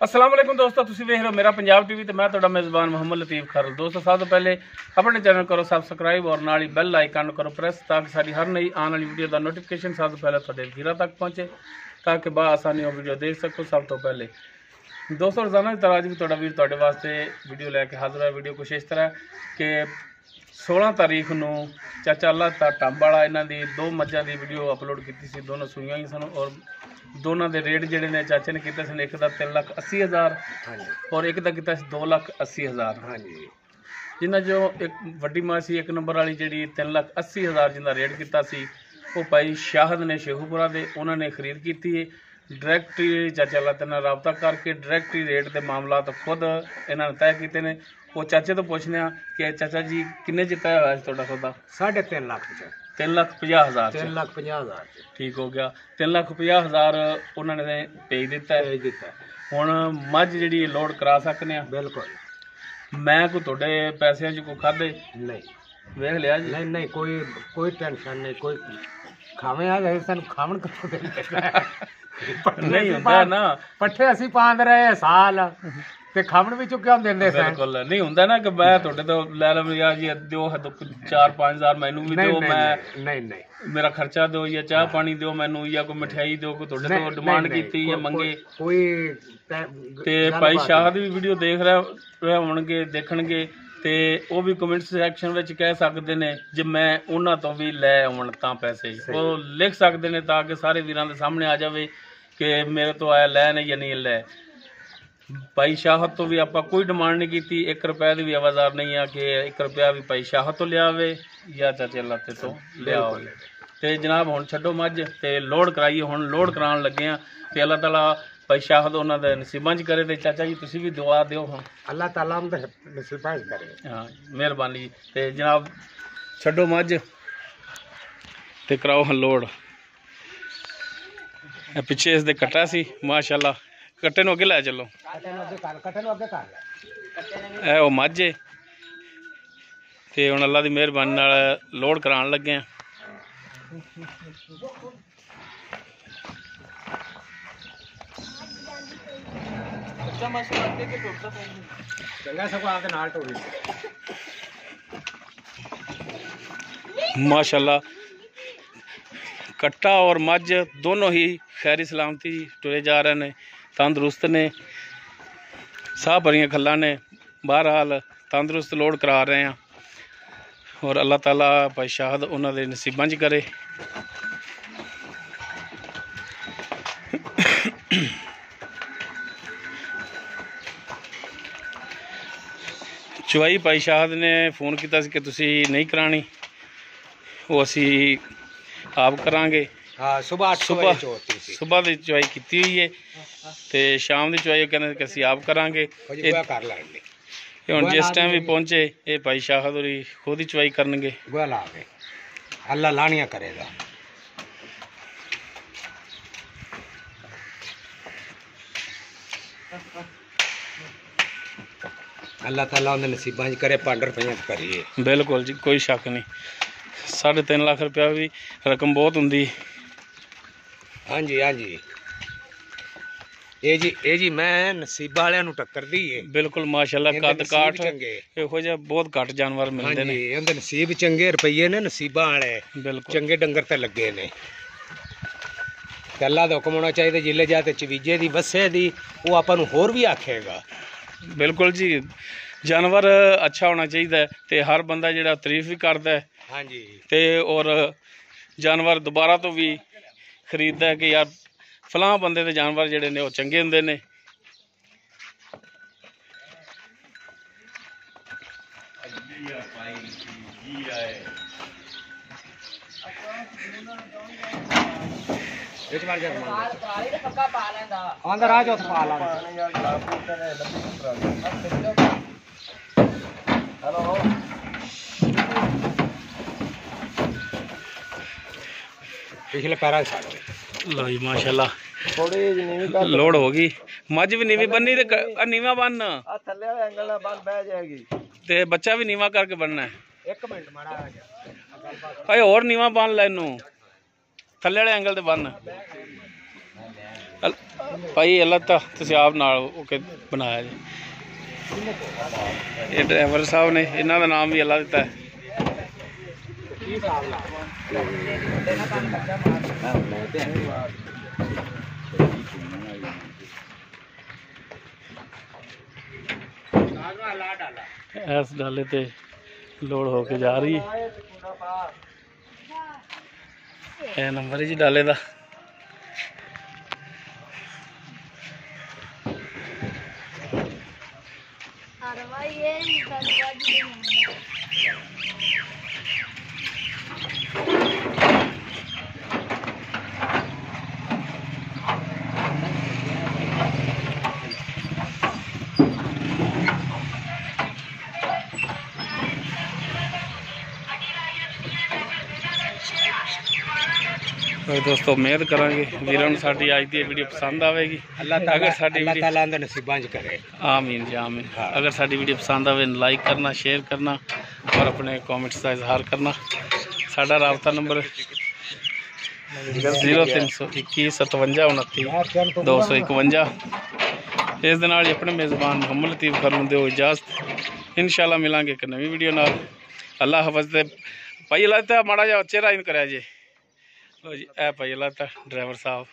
अस्सलाम वालेकुम दोस्तों, तुसीं वेख रहे हो मेरा पंजाब टीवी ते मैं तुहाडा मेज़बान मोहम्मद लतीफ़ खरल। दोस्तों सब तो पहले अपने चैनल करो सबसक्राइब और नाल ही बैल आइकन करो प्रेस ताकि साडी हर नई आने वाली वीडियो का नोटिफिकेशन सब तो पहले तुहाडे वीरां तक पहुँचे ताकि आसानी वो वीडियो देख सको। सब तो पहले दोस्तों रोज़ाना की तरह अज भी तुहाडा वीर तुहाडे वास्ते वीडियो लैके हाजिर है। वीडियो कुछ इस तरह कि 16 तारीख को चाचा अल्लाह टंब वाला इन्हों की दो मझां की वीडियो अपलोड की सी। दोनों सूइयां ही सन और दोनों के रेट जोड़े ने चाचे ने किए सन, एक का 3,80,000 और एक का किया 2,80,000। हाँ जी, जिन्हें जो एक वड्डी मां सी एक नंबर वाली जी 3,80,000 जिनका रेट किया वो भाई शाहद ने शेखूपुरा के उन्होंने खरीद की। डायरैक्ट ही चाचा अल्लाह नाल राबता करके डायरैक्ट ही रेट के मामला तो खुद इन्होंने तय किए हैं। वो चाचे तो पूछने कि चाचा जी किन्ने च तय होया तुहाडा सौदा? 3.5 लाख 3,50,000 3,50,000 ठीक हो गया। 3,50,000 उन्होंने भेज दिता है। हुण मझ जी लोड करा सकने? बिल्कुल। मैं कोई थोड़े पैसों च कोई खाधे नहीं वेख लिया जी? नहीं नहीं, कोई टेंशन नहीं। कोई खावे आ गए सन खावन कतो नहीं होता ना, पट्ठे असी पांद रहे साल ते खावन भी चुक्या देंदे सन। बिल्कुल नहीं होंदा ना कि मैं थोड़े तो ले लो यार जी दियो 4-5,000 मैनू भी दियो, मैं नहीं नहीं मेरा खर्चा दो या चाह पानी दो मैनू या कोई मिठाई दो, कोई थोड़े तो डिमांड की या मंगे कोई ते भाई शाह दी वीडियो देख रहे होणगे देखणगे ते वो भी कमेंट सैक्शन में कह सकते हैं जे मैं उन्हां तो भी लै आवन तां पैसे वो लिख सकते हैं ताकि सारे वीरां दे सामने आ जाए कि मेरे तो आया लै नहीं या नहीं लै। भाई शाहत तो भी आप कोई डिमांड नहीं की, 1 रुपए की भी आवाज़ार नहीं है कि 1 रुपया भी भाई शाहत तो लिया या चाचे लाते तो लिया। तो जनाब हुण छड्डो मझ ते लोड कराइए। हुण लोड कराउण लगे हैं ते अल्लाह ताला भाई शाहद उन्हां दे नसीबां च करे। ते चाचा जी तुसीं भी दुआ दिओ हुण अल्लाह ताला उनदे नसीबां च करे। हाँ मेहरबानी। ते जनाब छड्डो मझ ते कराओ हुण लोड। पिछे इसदे कट्टा सी माशाअल्लाह, कट्टे नूं अगे लै चलो। ए ओ मझ है ते हुण अल्लाह दी मेहरबानी नाल लोड कराउण लगे हैं। माशाअल्लाह कट्टा और मझ दोनों ही खैरी सलामती टुरे जा रहे हैं, तंदुरुस्त ने, साह भरियां खल्लां ने, बहरहाल तंदुरुस्त लोड करा रहे हैं और अल्लाह ताला भाई शाहद उन्हां दे नसीबां च करे। चुवाई भाई शाहद ने फोन किया कि तुसी नहीं करानी, वो असी आप करांगे। हाँ सुबह सुबह की चुवाई की हुई है तो शाम की चुवाई कहने कि असी आप करांगे। हुण जिस टाइम भी पहुंचे ये भाई शाहद होरी खुद ही चुवाई करनगे। अल्लाह लानिया करेगा। अल्लाह ताला उन्हें नसीबां च करे, 5 रुपये करिए। बिल्कुल जी कोई शक नहीं, 3.5 लाख रुपया भी रकम बहुत होंगी। हाँ जी हाँ जी, ये जी मैं नसीबा वालियां नूं टक्कर दी है। बिल्कुल माशाअल्लाह कद काठ इहो जिहा बहुत घट जानवर मिलते हैं। उनके नसीब चंगे, रुपये ने नसीबा वाले बिल्कुल चंगे डंगर ते लगे ने। अल्लाह दा हुक्म होना चाहिए जिले जाते चवीजे दी वसे दी वो आपां नूं होर भी आखेगा। बिल्कुल जी जानवर अच्छा होना चाहिए तो हर बंदा जिहड़ा तारीफ भी करता है। हाँ जी ते और जानवर दोबारा तो भी खरीदता है कि यार फलां बंदे दे जानवर जिहड़े ने वो चंगे हुंदे ने। अंदर आ जाओ पा ला। हेलो पिछले पैरा लो जी माशाल्लाह लोड हो गई। मझ भी नीवी बन्नी ते नीवा बन थल्ले वाले एंगल नाल बन बह जाएगी ते बच्चा भी नीवा करके बनना है। 1 मिनट माड़ा भाई और नीवा बन लै इनू थल्ले वाले एंगल ते बन। ਭਾਈ ਅੱਲਾ ਤਾਂ ਤੁਸੀਂ ਆਪ ਨਾਲ ਹੋ ਕੇ ਬਣਾਇਆ ਜੀ। ਇਹ ਡਰਾਈਵਰ ਸਾਹਿਬ ਨੇ, ਇਹਨਾਂ ਦਾ ਨਾਮ ਵੀ ਅੱਲਾ ਦਿੱਤਾ ਹੈ। ਇਸ ਡਾਲੇ ਤੇ ਲੋਡ ਹੋ ਕੇ ਜਾ ਰਹੀ ਹੈ। ਇਹ ਨੰਬਰ ਹੈ ਜੀ ਡਾਲੇ ਦਾ। दोस्तों उम्मीद करांगे वीरों साडी अज की वीडियो पसंद आएगी। अगर साडी आमीन जी आमीन। अगर साडी वीडियो पसंद आए लाइक करना, शेयर करना और अपने कमेंट्स का इजहार करना। साडा राबता नंबर 0321 57 29 251। इस दे नाल अपने मेज़बान मुहम्मद लतीफ़ खान दो इजाजत। इंशाअल्लाह मिलांगे एक नवी वीडियो नाल। अल्लाह हाफ़िज़। भाई अल्लाह माड़ा जा चेहरा इन कराया जी। लो जी, ए भाई अल्लाह ड्राइवर साहब।